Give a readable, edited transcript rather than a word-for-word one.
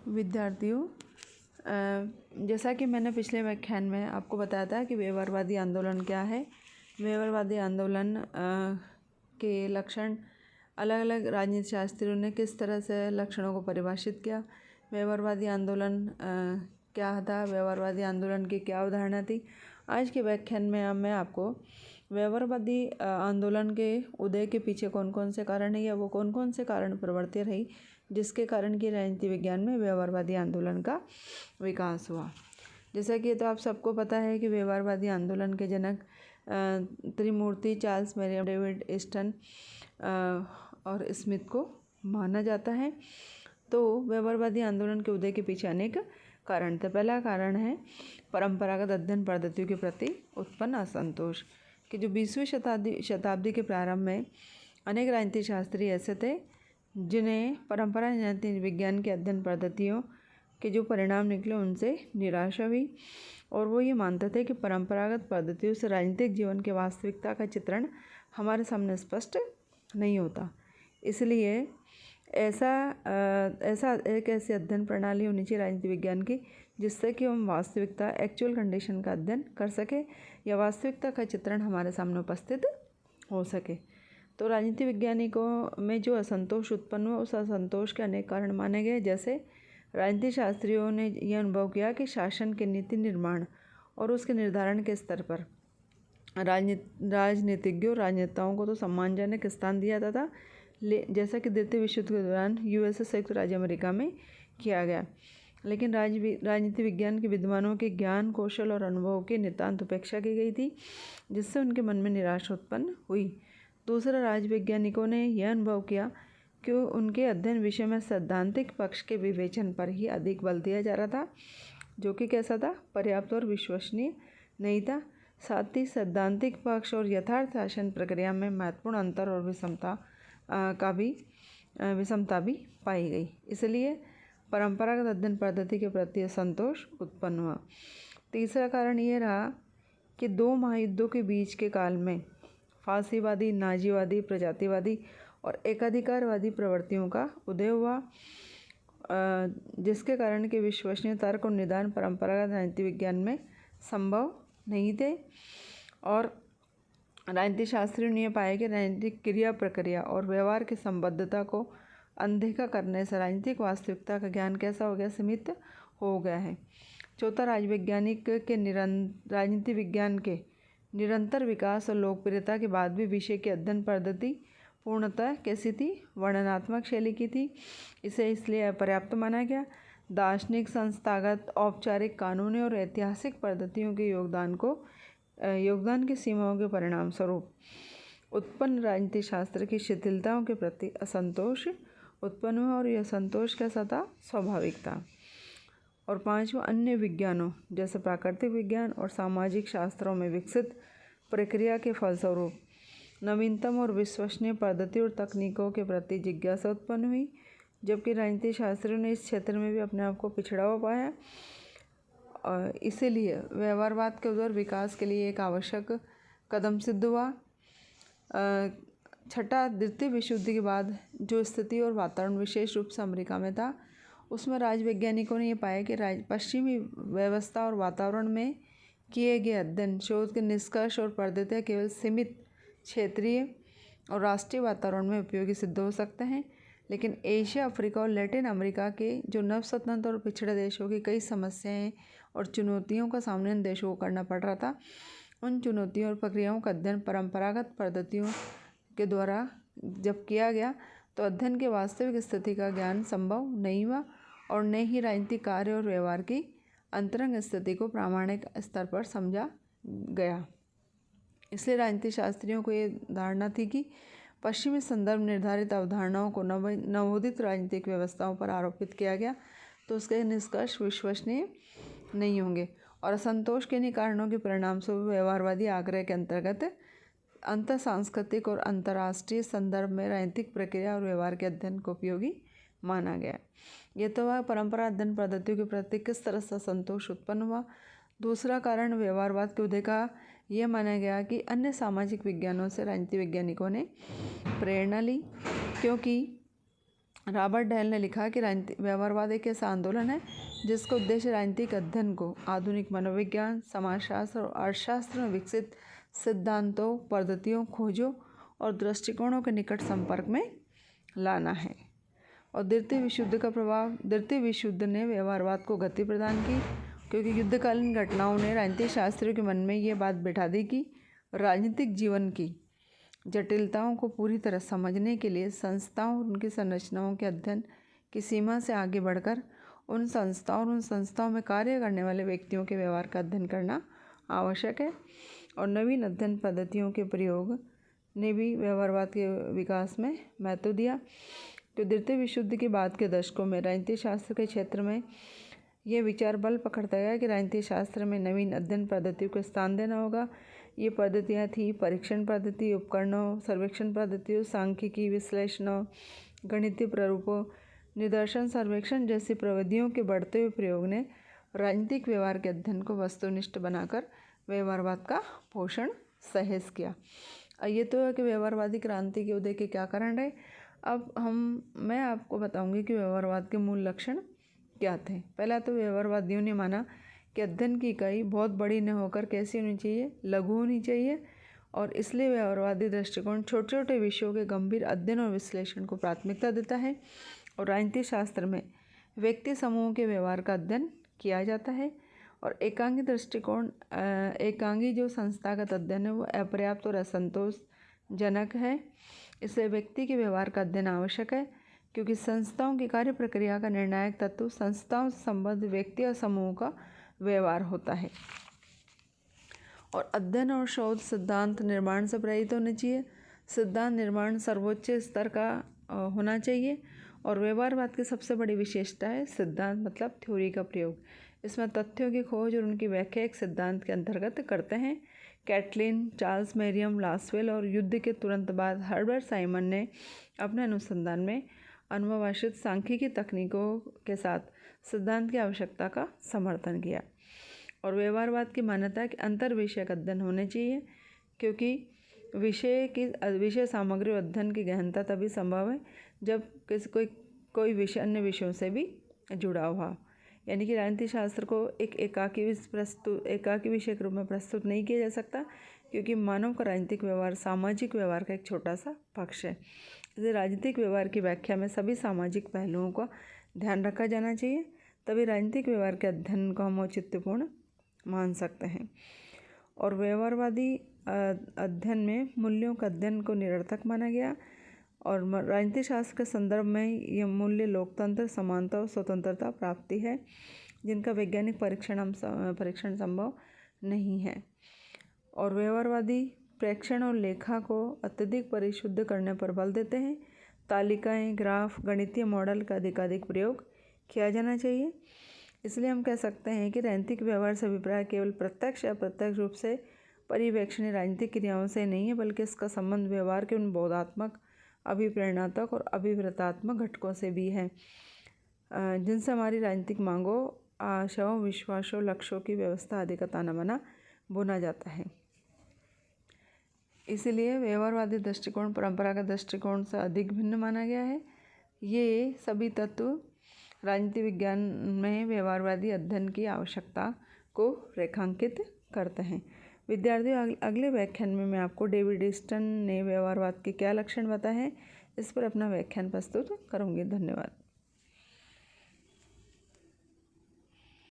विद्यार्थियों, जैसा कि मैंने पिछले व्याख्यान में आपको बताया था कि व्यवहारवादी आंदोलन क्या है। व्यवहारवादी आंदोलन के लक्षण अलग अलग राजनीति शास्त्रियों ने किस तरह से लक्षणों को परिभाषित किया। व्यवहारवादी आंदोलन क्या था, व्यवहारवादी आंदोलन की क्या अवधारणा थी। आज के व्याख्यान में मैं आपको व्यवहारवादी आंदोलन के उदय के पीछे कौन कौन से कारण है या वो कौन कौन से कारण प्रवर्तित रही जिसके कारण कि राजनीति विज्ञान में व्यवहारवादी आंदोलन का विकास हुआ। जैसा कि तो आप सबको पता है कि व्यवहारवादी आंदोलन के जनक त्रिमूर्ति चार्ल्स मैरियम डेविड ईस्टन और स्मिथ को माना जाता है। तो व्यवहारवादी आंदोलन के उदय के पीछे अनेक कारण थे। पहला कारण है परंपरागत अध्ययन पद्धतियों के प्रति उत्पन्न असंतोष कि जो 20वीं शताब्दी के प्रारंभ में अनेक राजनीति शास्त्री ऐसे थे जिन्हें परंपरा राजनीति विज्ञान के अध्ययन पद्धतियों के जो परिणाम निकले उनसे निराशा हुई और वो ये मानते थे कि परंपरागत पद्धतियों से राजनीतिक जीवन के वास्तविकता का चित्रण हमारे सामने स्पष्ट नहीं होता। इसलिए एक ऐसी अध्ययन प्रणाली होनी चाहिए राजनीति विज्ञान की जिससे कि हम वास्तविकता एक्चुअल कंडीशन का अध्ययन कर सके या वास्तविकता का चित्रण हमारे सामने उपस्थित हो सके। तो राजनीति वैज्ञानिकों में जो असंतोष उत्पन्न हुआ उस असंतोष के अनेक कारण माने गए। जैसे राजनीति शास्त्रियों ने यह अनुभव किया कि शासन के नीति निर्माण और उसके निर्धारण के स्तर पर राजनीतिज्ञों राजनेताओं को तो सम्मानजनक स्थान दिया जाता था, जैसा कि द्वितीय विश्व युद्ध के दौरान यूएसए संयुक्त राज्य अमेरिका में किया गया। लेकिन राजनीति विज्ञान के विद्वानों के ज्ञान कौशल और अनुभव की नितांत उपेक्षा की गई थी जिससे उनके मन में निराशा उत्पन्न हुई। दूसरा, राजवैज्ञानिकों ने यह अनुभव किया कि उनके अध्ययन विषय में सैद्धांतिक पक्ष के विवेचन पर ही अधिक बल दिया जा रहा था, जो कि कैसा था, पर्याप्त और विश्वसनीय नहीं था। साथ ही सैद्धांतिक पक्ष और यथार्थ शासन प्रक्रिया में महत्वपूर्ण अंतर और विषमता भी पाई गई। इसलिए परंपरागत अध्ययन पद्धति के प्रति असंतोष उत्पन्न हुआ। तीसरा कारण ये रहा कि 2 महायुद्धों के बीच के काल में फासीवादी, नाजीवादी, प्रजातिवादी और एकाधिकारवादी प्रवृत्तियों का उदय हुआ, जिसके कारण के विश्वसनीय तर्क और निदान परंपरागत राजनीति विज्ञान में संभव नहीं थे। और राजनीति शास्त्रियों ने पाया कि राजनीतिक क्रिया प्रक्रिया और व्यवहार की संबद्धता को अनदेखा करने से राजनीतिक वास्तविकता का ज्ञान कैसा हो गया, सीमित हो गया है। चौथा, राजनीति विज्ञान के निरंतर विकास और लोकप्रियता के बाद भी विषय की अध्ययन पद्धति पूर्णतः कैसी थी, वर्णनात्मक शैली की थी। इसे इसलिए अपर्याप्त माना गया। दार्शनिक, संस्थागत, औपचारिक, कानूनी और ऐतिहासिक पद्धतियों के योगदान की सीमाओं के परिणाम स्वरूप उत्पन्न राजनीति शास्त्र की शिथिलताओं के प्रति असंतोष उत्पन्न हुआ और यह असंतोष कैसा था, स्वाभाविक था। और 5वां, अन्य विज्ञानों जैसे प्राकृतिक विज्ञान और सामाजिक शास्त्रों में विकसित प्रक्रिया के फलस्वरूप नवीनतम और विश्वसनीय पद्धति और तकनीकों के प्रति जिज्ञासा उत्पन्न हुई, जबकि राजनीति शास्त्रियों ने इस क्षेत्र में भी अपने आप को पिछड़ा हुआ पाया। और इसीलिए व्यवहारवाद के उधर विकास के लिए एक आवश्यक कदम सिद्ध हुआ। छठा, द्वितीय विश्व युद्ध के बाद जो स्थिति और वातावरण विशेष रूप से अमेरिका में था, उसमें राजवैज्ञानिकों ने यह पाया कि पश्चिमी व्यवस्था और वातावरण में किए गए अध्ययन शोध के निष्कर्ष और पद्धतियाँ केवल सीमित क्षेत्रीय और राष्ट्रीय वातावरण में उपयोगी सिद्ध हो सकते हैं, लेकिन एशिया, अफ्रीका और लैटिन अमेरिका के जो नव स्वतंत्र और पिछड़े देशों की कई समस्याएं और चुनौतियों का सामना इन देशों को करना पड़ रहा था, उन चुनौतियों और प्रक्रियाओं का अध्ययन परंपरागत पद्धतियों के द्वारा जब किया गया तो अध्ययन के वास्तविक स्थिति का ज्ञान संभव नहीं हुआ और न ही राजनीतिक कार्य और व्यवहार की अंतरंग स्थिति को प्रामाणिक स्तर पर समझा गया। इसलिए राजनीति शास्त्रियों को ये धारणा थी कि पश्चिमी संदर्भ निर्धारित अवधारणाओं को नवोदित राजनीतिक व्यवस्थाओं पर आरोपित किया गया तो उसके निष्कर्ष विश्वसनीय नहीं होंगे और असंतोष के इन्हीं कारणों के परिणाम स्वरूप व्यवहारवादी आग्रह के अंतर्गत अंतर सांस्कृतिक और अंतर्राष्ट्रीय संदर्भ में राजनीतिक प्रक्रिया और व्यवहार के अध्ययन को उपयोगी माना गया। ये तो वह परंपरा अध्ययन पद्धतियों के प्रति किस तरह से संतोष उत्पन्न हुआ। दूसरा कारण व्यवहारवाद के उदय का यह माना गया कि अन्य सामाजिक विज्ञानों से राजनीति वैज्ञानिकों ने प्रेरणा ली, क्योंकि रॉबर्ट डेल ने लिखा कि व्यवहारवाद एक ऐसा आंदोलन है जिसका उद्देश्य राजनीतिक अध्ययन को आधुनिक मनोविज्ञान, समाजशास्त्र और अर्थशास्त्र में विकसित सिद्धांतों, पद्धतियों, खोजों और दृष्टिकोणों के निकट संपर्क में लाना है। और द्वितीय विश्व युद्ध का प्रभाव। द्वितीय विश्व युद्ध ने व्यवहारवाद को गति प्रदान की, क्योंकि युद्धकालीन घटनाओं ने राजनीतिक शास्त्रियों के मन में ये बात बैठा दी कि राजनीतिक जीवन की जटिलताओं को पूरी तरह समझने के लिए संस्थाओं और उनकी संरचनाओं के अध्ययन की सीमा से आगे बढ़कर उन संस्थाओं में कार्य करने वाले व्यक्तियों के व्यवहार का अध्ययन करना आवश्यक है। और नवीन अध्ययन पद्धतियों के प्रयोग ने भी व्यवहारवाद के विकास में महत्व दिया। तो द्वितीय विश्व युद्ध के बाद के दशकों में राजनीतिक शास्त्र के क्षेत्र में यह विचार बल पकड़ता गया कि राजनीतिक शास्त्र में नवीन अध्ययन पद्धतियों को स्थान देना होगा। ये पद्धतियाँ थी परीक्षण पद्धति, उपकरणों, सर्वेक्षण पद्धतियों, सांख्यिकी, विश्लेषणों, गणितीय प्रारूपों, निदर्शन सर्वेक्षण जैसी प्रविधियों के बढ़ते हुए प्रयोग ने राजनीतिक व्यवहार के अध्ययन को वस्तुनिष्ठ बनाकर व्यवहारवाद का पोषण सहज किया। ये तो है कि व्यवहारवादी क्रांति के उदय के क्या कारण रहे। अब मैं आपको बताऊंगी कि व्यवहारवाद के मूल लक्षण क्या थे। पहला तो व्यवहारवादियों ने माना कि अध्ययन की इकाई बहुत बड़ी न होकर कैसी होनी चाहिए, लघु होनी चाहिए, और इसलिए व्यवहारवादी दृष्टिकोण छोटे छोटे विषयों के गंभीर अध्ययन और विश्लेषण को प्राथमिकता देता है। और राजनीतिक शास्त्र में व्यक्ति समूहों के व्यवहार का अध्ययन किया जाता है। और एकांगी जो संस्थागत अध्ययन है वो अपर्याप्त और असंतोषजनक है। इसलिए व्यक्ति के व्यवहार का अध्ययन आवश्यक है, क्योंकि संस्थाओं की कार्य प्रक्रिया का निर्णायक तत्व संस्थाओं से संबद्ध व्यक्ति और समूह का व्यवहार होता है। और अध्ययन और शोध सिद्धांत निर्माण से प्रेरित होने चाहिए। सिद्धांत निर्माण सर्वोच्च स्तर का होना चाहिए। और व्यवहारवाद की सबसे बड़ी विशेषता है सिद्धांत मतलब थ्योरी का प्रयोग। इसमें तथ्यों की खोज और उनकी व्याख्या एक सिद्धांत के अंतर्गत करते हैं। कैटलिन, चार्ल्स मेरियम, लासवेल और युद्ध के तुरंत बाद हर्बर्ट साइमन ने अपने अनुसंधान में अनुभवाश्रित सांख्यिकी तकनीकों के साथ सिद्धांत की आवश्यकता का समर्थन किया। और व्यवहारवाद की मान्यता है कि अंतर विषयक अध्ययन होने चाहिए, क्योंकि विषय सामग्री अध्ययन की गहनता तभी संभव है जब कोई विषय अन्य विषयों से भी जुड़ा हुआ। यानी कि राजनीतिक शास्त्र को एक एकाकी विषय के रूप में प्रस्तुत नहीं किया जा सकता, क्योंकि मानव का राजनीतिक व्यवहार सामाजिक व्यवहार का एक छोटा सा पक्ष है। इसलिए राजनीतिक व्यवहार की व्याख्या में सभी सामाजिक पहलुओं का ध्यान रखा जाना चाहिए, तभी राजनीतिक व्यवहार के अध्ययन को हम औचित्यपूर्ण मान सकते हैं। और व्यवहारवादी अध्ययन में मूल्यों का अध्ययन को निरर्थक माना गया। और राजनीतिक शास्त्र के संदर्भ में ये मूल्य लोकतंत्र, समानता और स्वतंत्रता प्राप्ति है, जिनका वैज्ञानिक परीक्षण संभव नहीं है। और व्यवहारवादी प्रेक्षण और लेखा को अत्यधिक परिशुद्ध करने पर बल देते हैं। तालिकाएं, ग्राफ, गणितीय मॉडल का अधिकाधिक प्रयोग किया जाना चाहिए। इसलिए हम कह सकते हैं कि राजनीतिक व्यवहार से अभिप्राय केवल प्रत्यक्ष या अप्रत्यक्ष रूप से पर्यवेक्षणीय राजनीतिक क्रियाओं से नहीं है, बल्कि इसका संबंध व्यवहार के उन बोधात्मक, अभिप्रेरणात्मक और अभिव्रतात्मक घटकों से भी है, जिनसे हमारी राजनीतिक मांगों, आशाओं, विश्वासों, लक्ष्यों की व्यवस्था आदि का ताना बाना बुना जाता है। इसीलिए व्यवहारवादी दृष्टिकोण परंपरागत दृष्टिकोण से अधिक भिन्न माना गया है। ये सभी तत्व राजनीति विज्ञान में व्यवहारवादी अध्ययन की आवश्यकता को रेखांकित करते हैं। विद्यार्थियों, अगले व्याख्यान में मैं आपको डेविड ईस्टन ने व्यवहारवाद के क्या लक्षण बताए हैं, इस पर अपना व्याख्यान प्रस्तुत करूँगी। धन्यवाद।